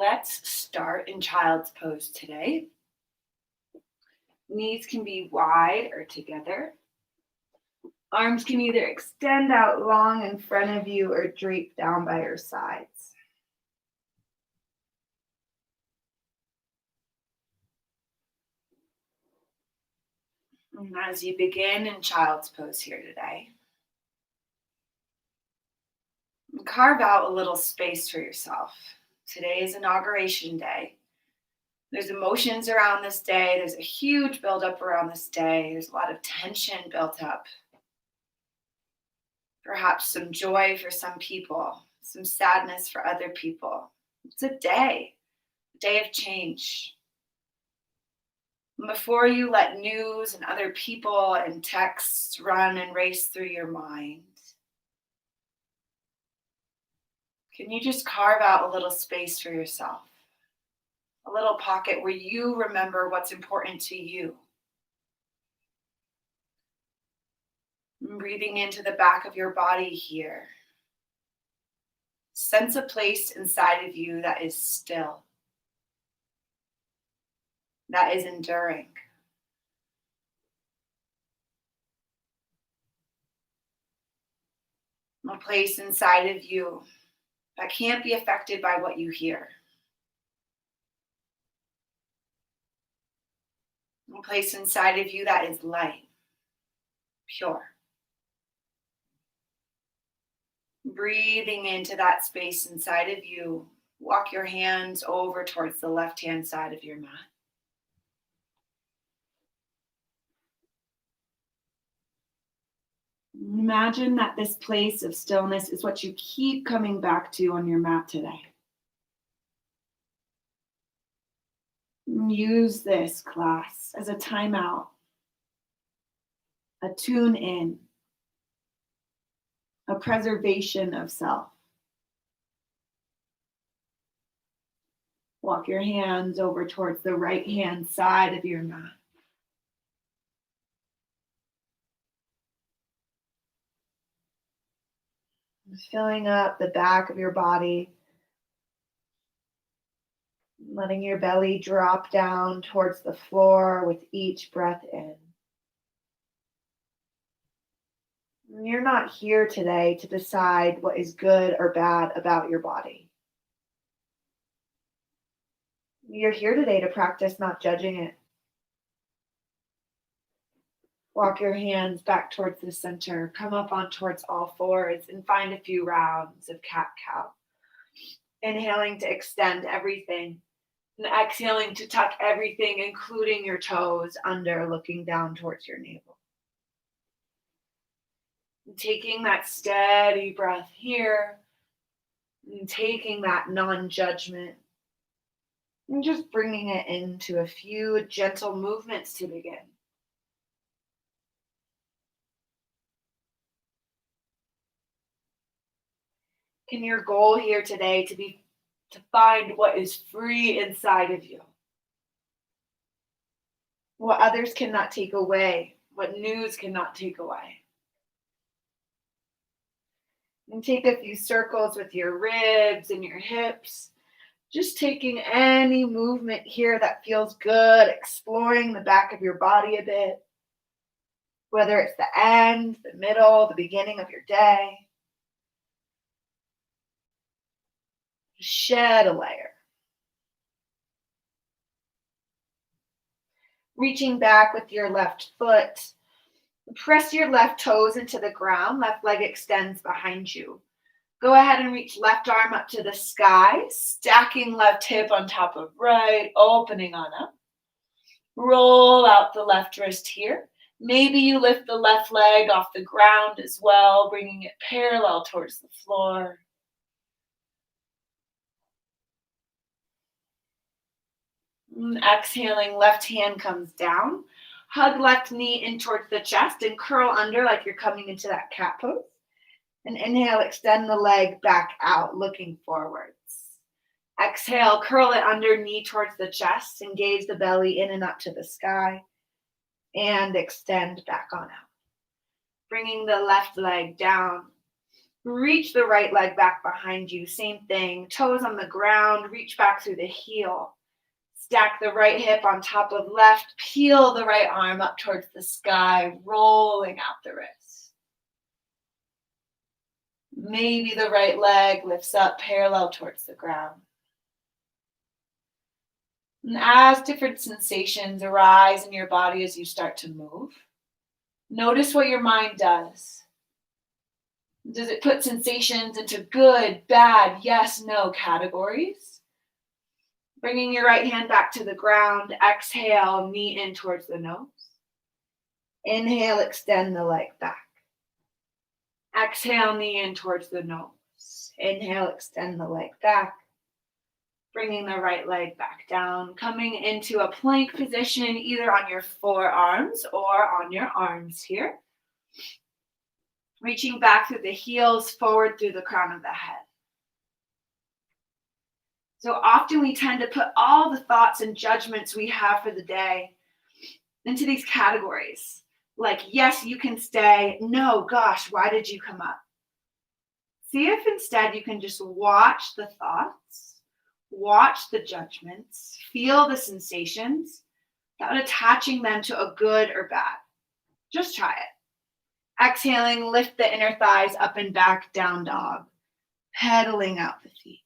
Let's start in child's pose today. Knees can be wide or together. Arms can either extend out long in front of you or drape down by your sides. And as you begin in child's pose here today, carve out a little space for yourself. Today is Inauguration Day. There's emotions around this day. There's a huge buildup around this day. There's a lot of tension built up. Perhaps some joy for some people, some sadness for other people. It's a day of change. And before you let news and other people and texts run and race through your mind, can you just carve out a little space for yourself? A little pocket where you remember what's important to you. And breathing into the back of your body here. Sense a place inside of you that is still, that is enduring. A place inside of you that can't be affected by what you hear. A place inside of you that is light, pure. Breathing into that space inside of you, walk your hands over towards the left-hand side of your mat. Imagine that this place of stillness is what you keep coming back to on your mat today. Use this class as a timeout, a tune in, a preservation of self. Walk your hands over towards the right-hand side of your mat. Filling up the back of your body, letting your belly drop down towards the floor with each breath in. You're not here today to decide what is good or bad about your body. You're here today to practice not judging it. Walk your hands back towards the center. Come up on towards all fours and find a few rounds of cat-cow. Inhaling to extend everything. And exhaling to tuck everything, including your toes, under, looking down towards your navel. And taking that steady breath here. And taking that non-judgment. And just bringing it into a few gentle movements to begin. Can your goal here today to find what is free inside of you? What others cannot take away, what news cannot take away. And take a few circles with your ribs and your hips. Just taking any movement here that feels good, exploring the back of your body a bit. Whether it's the end, the middle, the beginning of your day. Shed a layer. Reaching back with your left foot. Press your left toes into the ground. Left leg extends behind you. Go ahead and reach left arm up to the sky. Stacking left hip on top of right. Opening on up. Roll out the left wrist here. Maybe you lift the left leg off the ground as well, bringing it parallel towards the floor. Exhaling, left hand comes down. Hug left knee in towards the chest and curl under like you're coming into that cat pose. And inhale, extend the leg back out, looking forwards. Exhale, curl it under, knee towards the chest. Engage the belly in and up to the sky. And extend back on out. Bringing the left leg down. Reach the right leg back behind you. Same thing. Toes on the ground. Reach back through the heel. Stack the right hip on top of left. Peel the right arm up towards the sky, rolling out the wrist. Maybe the right leg lifts up parallel towards the ground. And as different sensations arise in your body as you start to move, notice what your mind does. Does it put sensations into good, bad, yes, no categories? Bringing your right hand back to the ground, exhale, knee in towards the nose. Inhale, extend the leg back. Exhale, knee in towards the nose. Inhale, extend the leg back. Bringing the right leg back down, coming into a plank position, either on your forearms or on your arms here. Reaching back through the heels, forward through the crown of the head. So often we tend to put all the thoughts and judgments we have for the day into these categories. Like, yes, you can stay. No, gosh, why did you come up? See if instead you can just watch the thoughts, watch the judgments, feel the sensations without attaching them to a good or bad. Just try it. Exhaling, lift the inner thighs up and back, down dog. Pedaling out the feet.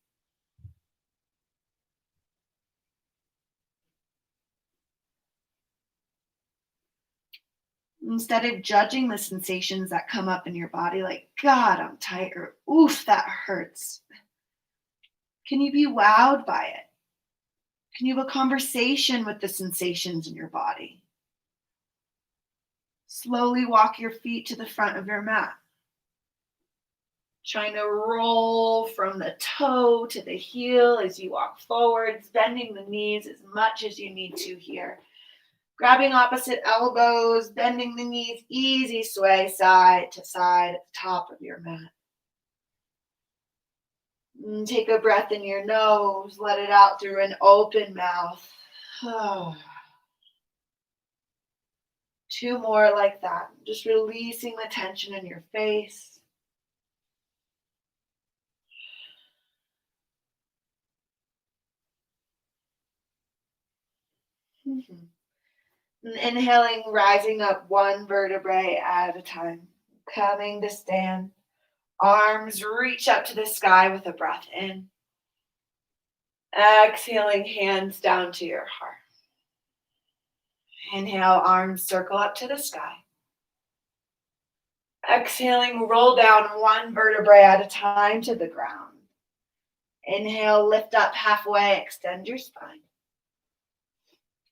Instead of judging the sensations that come up in your body, like, God, I'm tight, or oof, that hurts. Can you be wowed by it? Can you have a conversation with the sensations in your body? Slowly walk your feet to the front of your mat. Trying to roll from the toe to the heel as you walk forwards, bending the knees as much as you need to here. Grabbing opposite elbows, bending the knees, easy sway side to side at the top of your mat. And take a breath in your nose, let it out through an open mouth. Two more like that. Just releasing the tension in your face. And inhaling, rising up one vertebrae at a time. Coming to stand. Arms reach up to the sky with a breath in. Exhaling, hands down to your heart. Inhale, arms circle up to the sky. Exhaling, roll down one vertebrae at a time to the ground. Inhale, lift up halfway, extend your spine.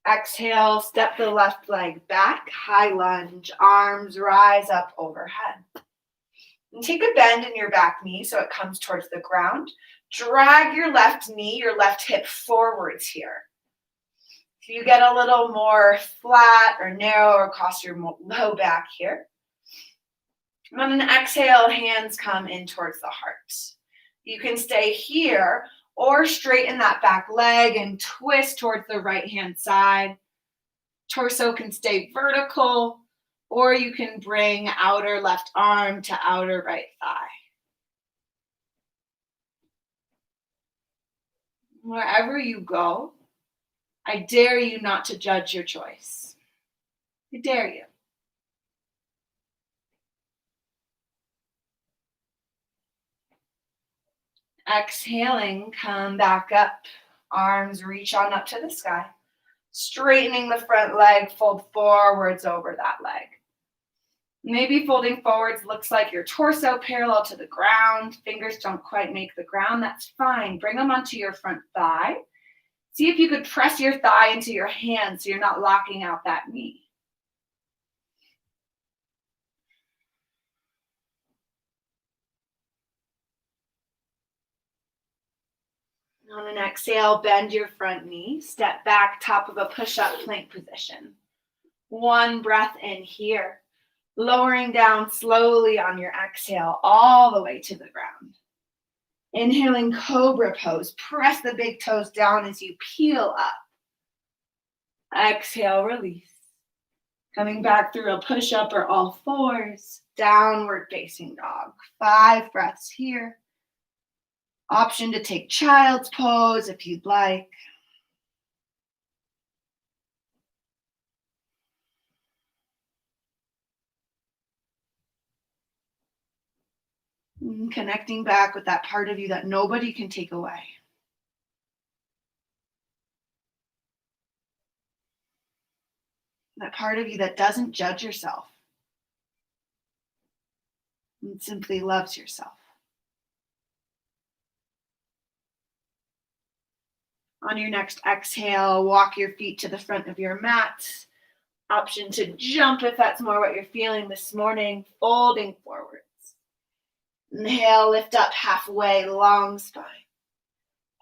Exhale, step the left leg back, high lunge, arms rise up overhead. And take a bend in your back knee so it comes towards the ground. Drag your left knee, your left hip forwards here. So you get a little more flat or narrow across your low back here. And on an exhale, hands come in towards the heart. You can stay here or straighten that back leg and twist towards the right-hand side. Torso can stay vertical, or you can bring outer left arm to outer right thigh. Wherever you go, I dare you not to judge your choice. I dare you. Exhaling, come back up. Arms reach on up to the sky. Straightening the front leg, fold forwards over that leg. Maybe folding forwards looks like your torso parallel to the ground. Fingers don't quite make the ground. That's fine. Bring them onto your front thigh. See if you could press your thigh into your hand so you're not locking out that knee. On an exhale, bend your front knee. Step back, top of a push-up plank position. One breath in here. Lowering down slowly on your exhale, all the way to the ground. Inhaling, cobra pose. Press the big toes down as you peel up. Exhale, release. Coming back through a push-up or all fours, downward facing dog. 5 breaths here. Option to take child's pose if you'd like. And connecting back with that part of you that nobody can take away. That part of you that doesn't judge yourself and simply loves yourself. On your next exhale, walk your feet to the front of your mat. Option to jump if that's more what you're feeling this morning, folding forwards. Inhale, lift up halfway, long spine.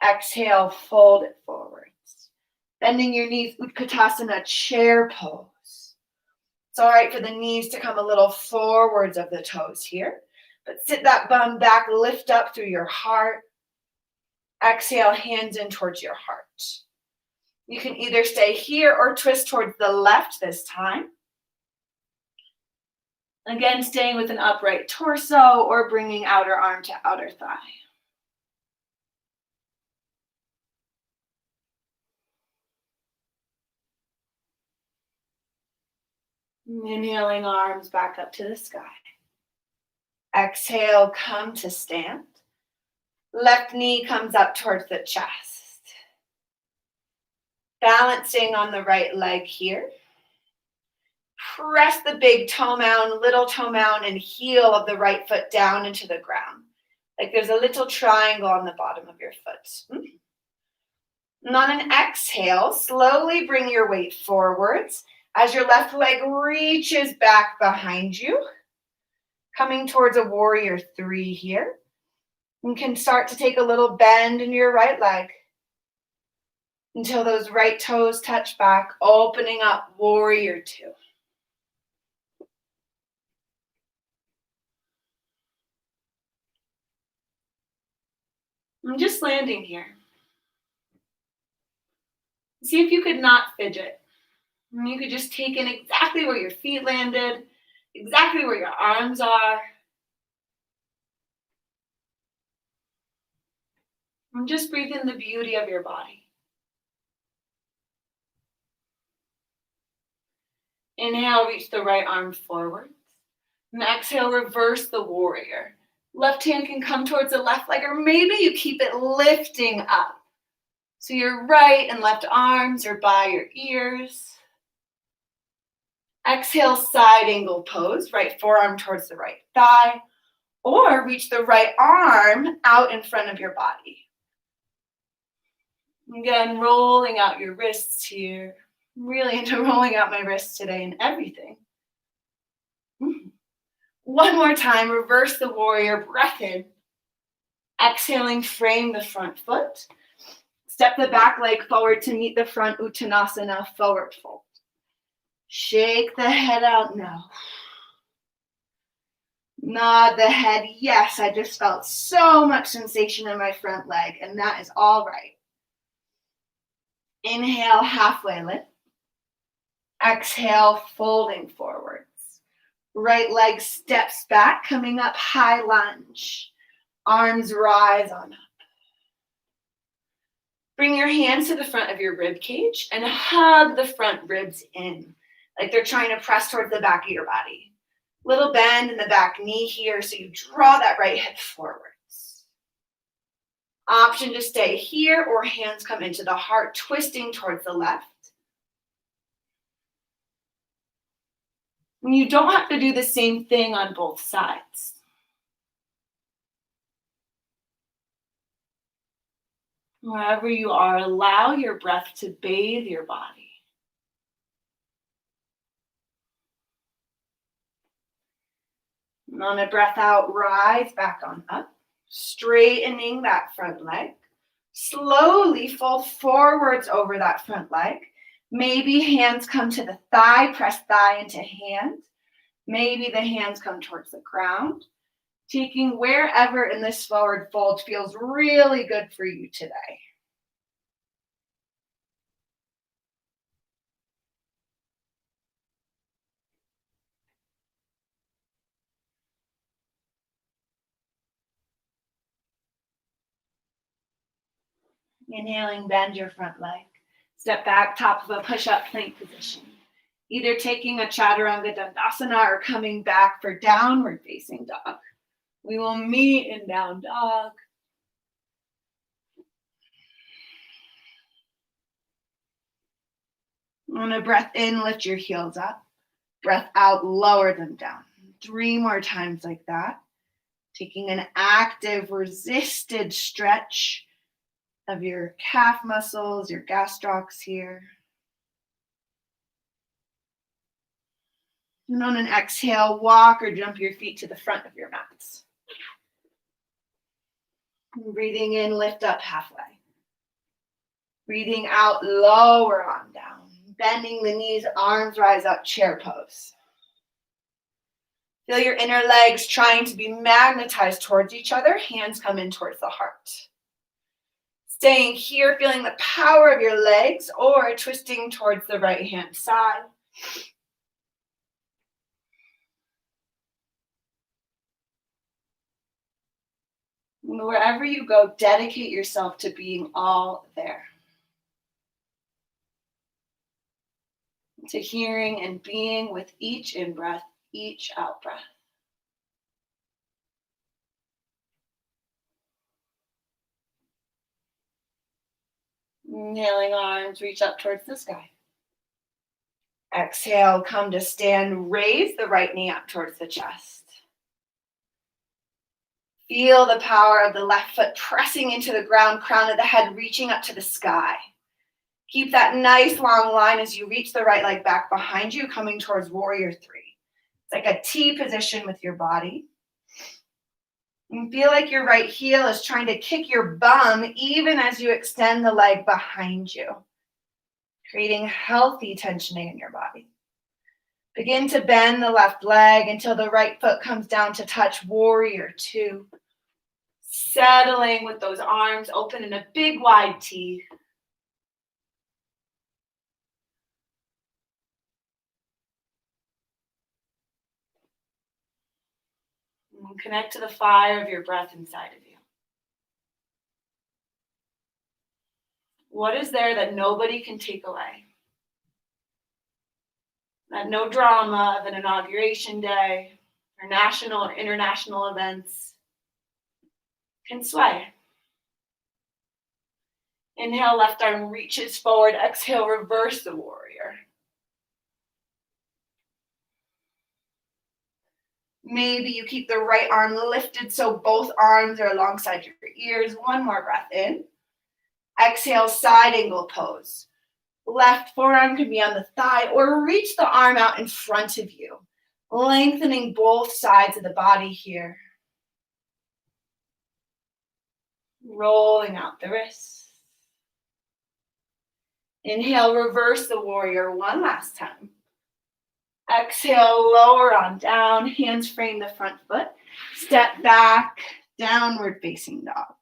Exhale, fold it forwards. Bending your knees, Utkatasana, chair pose. It's all right for the knees to come a little forwards of the toes here, but sit that bum back, lift up through your heart. Exhale, hands in towards your heart. You can either stay here or twist towards the left this time. Again, staying with an upright torso or bringing outer arm to outer thigh. Inhaling, arms back up to the sky. Exhale, come to stand. Left knee comes up towards the chest. Balancing on the right leg here. Press the big toe mound, little toe mound, and heel of the right foot down into the ground. Like there's a little triangle on the bottom of your foot. And on an exhale, slowly bring your weight forwards as your left leg reaches back behind you. Coming towards a warrior 3 here. You can start to take a little bend in your right leg until those right toes touch back, opening up warrior 2. I'm just landing here. See if you could not fidget. And you could just take in exactly where your feet landed, exactly where your arms are. And just breathe in the beauty of your body. Inhale, reach the right arm forward. And exhale, reverse the warrior. Left hand can come towards the left leg, or maybe you keep it lifting up. So your right and left arms are by your ears. Exhale, side angle pose, right forearm towards the right thigh, or reach the right arm out in front of your body. Again, rolling out your wrists here. I'm really into rolling out my wrists today and everything. One more time, reverse the warrior, breath in. Exhaling, frame the front foot. Step the back leg forward to meet the front Uttanasana, forward fold. Shake the head out now. Nod the head. Yes, I just felt so much sensation in my front leg, and that is all right. Inhale, halfway lift. Exhale, folding forwards. Right leg steps back, coming up, high lunge. Arms rise on up. Bring your hands to the front of your rib cage and hug the front ribs in, like they're trying to press towards the back of your body. Little bend in the back knee here, so you draw that right hip forwards. Option to stay here, or hands come into the heart, twisting towards the left. And you don't have to do the same thing on both sides. Wherever you are, allow your breath to bathe your body. And on a breath out, rise back on up, straightening that front leg. Slowly fold forwards over that front leg. Maybe hands come to the thigh, press thigh into hand. Maybe the hands come towards the ground. Taking wherever in this forward fold feels really good for you today. Inhaling, bend your front leg. Step back, top of a push-up plank position. Either taking a chaturanga dandasana or coming back for downward facing dog. We will meet in down dog. On a breath in, lift your heels up. Breath out, lower them down. 3 more times like that. Taking an active, resisted stretch of your calf muscles, your gastrocs here. And on an exhale, walk or jump your feet to the front of your mats. Breathing in, lift up halfway. Breathing out, lower on down. Bending the knees, arms rise up, chair pose. Feel your inner legs trying to be magnetized towards each other. Hands come in towards the heart. Staying here, feeling the power of your legs or twisting towards the right hand side. Wherever you go, dedicate yourself to being all there. To hearing and being with each in-breath, each out-breath. Inhaling, arms reach up towards the sky. Exhale, come to stand, raise the right knee up towards the chest. Feel the power of the left foot pressing into the ground, crown of the head reaching up to the sky. Keep that nice long line as you reach the right leg back behind you, coming towards warrior 3. It's like a T position with your body. And feel like your right heel is trying to kick your bum even as you extend the leg behind you, creating healthy tensioning in your body. Begin to bend the left leg until the right foot comes down to touch warrior 2. Settling with those arms open in a big wide T. And connect to the fire of your breath inside of you. What is there that nobody can take away? That no drama of an inauguration day or national or international events can sway. Inhale, left arm reaches forward. Exhale, reverse the warrior. Maybe you keep the right arm lifted so both arms are alongside your ears. One more breath in. Exhale, side angle pose. Left forearm can be on the thigh or reach the arm out in front of you, lengthening both sides of the body here. Rolling out the wrists. Inhale, reverse the warrior one last time. Exhale, lower on down, hands frame the front foot. Step back, downward facing dog.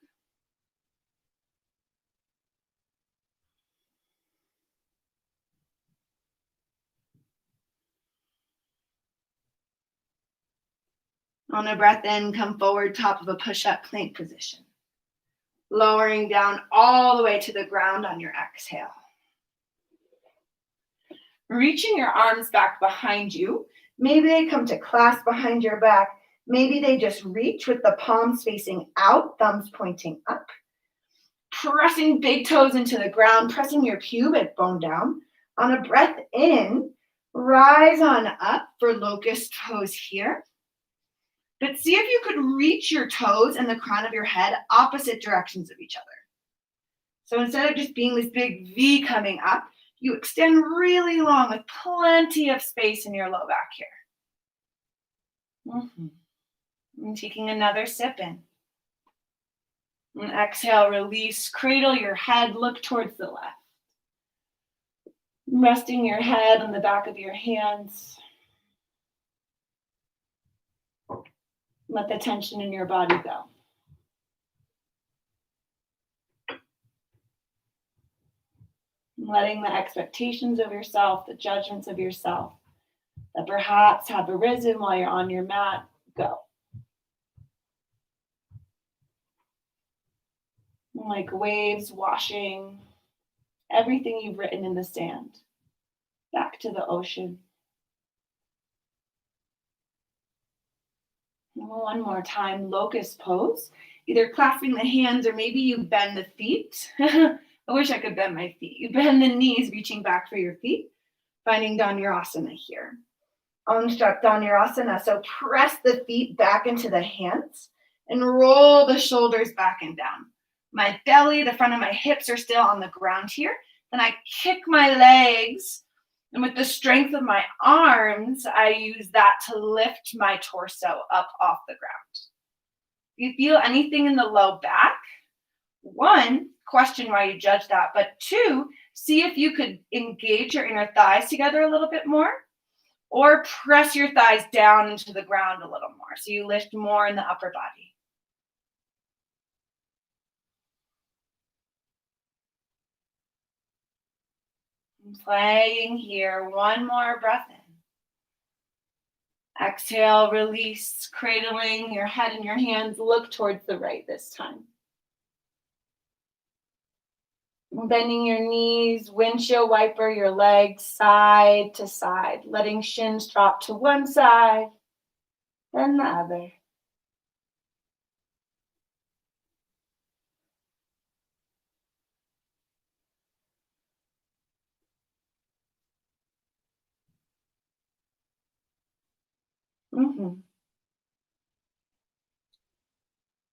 On a breath in, come forward, top of a push-up plank position. Lowering down all the way to the ground on your exhale. Reaching your arms back behind you. Maybe they come to clasp behind your back. Maybe they just reach with the palms facing out, thumbs pointing up. Pressing big toes into the ground, pressing your pubic bone down. On a breath in, rise on up for locust pose here. But see if you could reach your toes and the crown of your head opposite directions of each other. So instead of just being this big V coming up, you extend really long with plenty of space in your low back here. And taking another sip in. And exhale, release, cradle your head, look towards the left. Resting your head on the back of your hands. Let the tension in your body go. Letting the expectations of yourself, the judgments of yourself that perhaps have arisen while you're on your mat, go. like waves washing everything you've written in the sand back to the ocean. One more time, locust pose. Either clasping the hands or maybe you bend the feet. I wish I could bend my feet. You bend the knees, reaching back for your feet, finding Dhanurasana here. Unstruck Dhanurasana. So press the feet back into the hands and roll the shoulders back and down. My belly, the front of my hips are still on the ground here. Then I kick my legs, and with the strength of my arms, I use that to lift my torso up off the ground. If you feel anything in the low back, one, question why you judge that, but two, see if you could engage your inner thighs together a little bit more, or press your thighs down into the ground a little more so you lift more in the upper body. Playing here, one more breath in. Exhale, release, cradling your head in your hands. Look towards the right this time. Bending your knees, windshield wiper your legs side to side, letting shins drop to one side, then the other.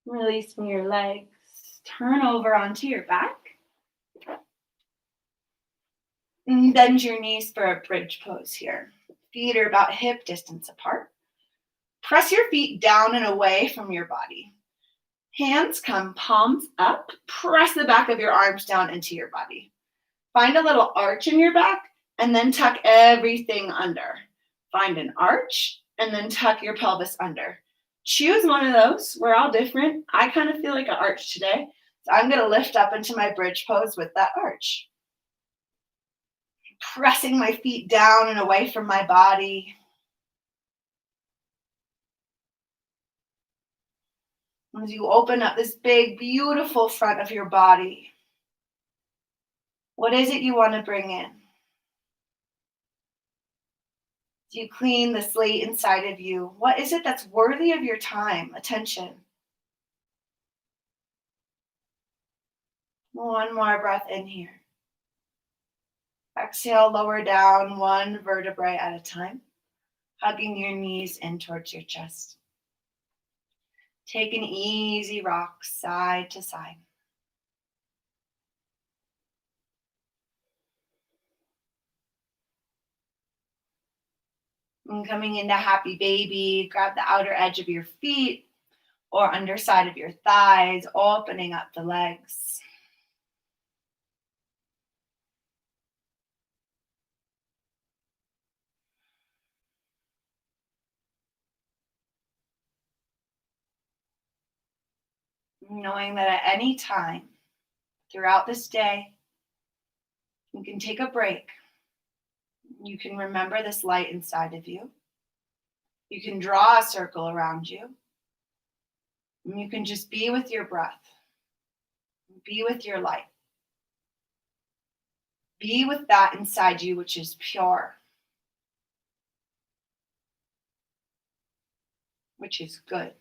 Releasing your legs. Turn over onto your back. And bend your knees for a bridge pose here. Feet are about hip distance apart. Press your feet down and away from your body. Hands come palms up. Press the back of your arms down into your body. Find a little arch in your back and then tuck everything under. Find an arch and then tuck your pelvis under. Choose one of those. We're all different. I kind of feel like an arch today. So I'm going to lift up into my bridge pose with that arch. Pressing my feet down and away from my body. As you open up this big, beautiful front of your body, what is it you want to bring in? Do you clean the slate inside of you? What is it that's worthy of your time, attention? One more breath in here. Exhale, lower down one vertebrae at a time, hugging your knees in towards your chest. Take an easy rock side to side. And coming into happy baby, grab the outer edge of your feet or underside of your thighs, opening up the legs. Knowing that at any time throughout this day, you can take a break. You can remember this light inside of you. You can draw a circle around you. And you can just be with your breath. Be with your light. Be with that inside you, which is pure, which is good.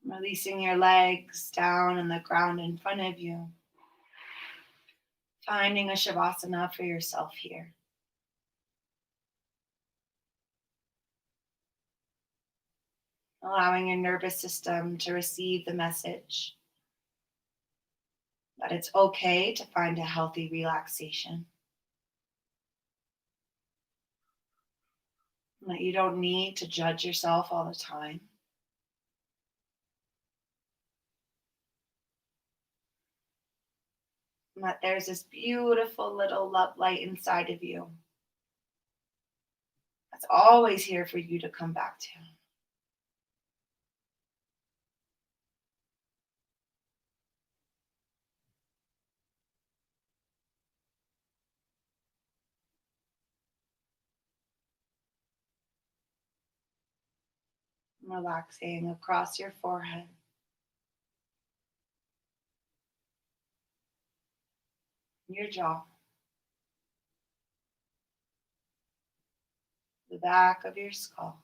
Releasing your legs down on the ground in front of you. Finding a shavasana for yourself here. Allowing your nervous system to receive the message that it's okay to find a healthy relaxation. That you don't need to judge yourself all the time. And that there's this beautiful little love light inside of you that's always here for you to come back to. Relaxing across your forehead, your jaw, the back of your skull.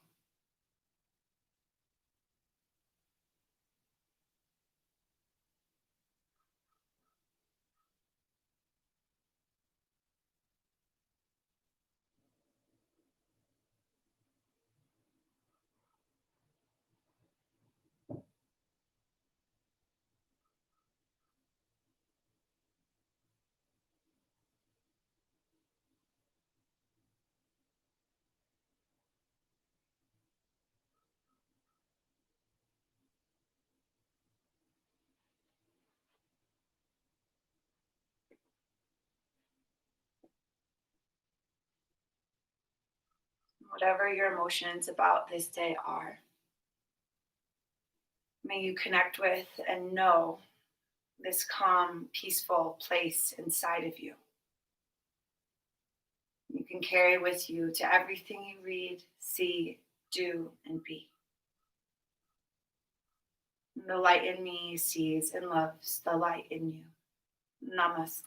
Whatever your emotions about this day are, may you connect with and know this calm, peaceful place inside of you. You can carry with you to everything you read, see, do, and be. The light in me sees and loves the light in you. Namaste.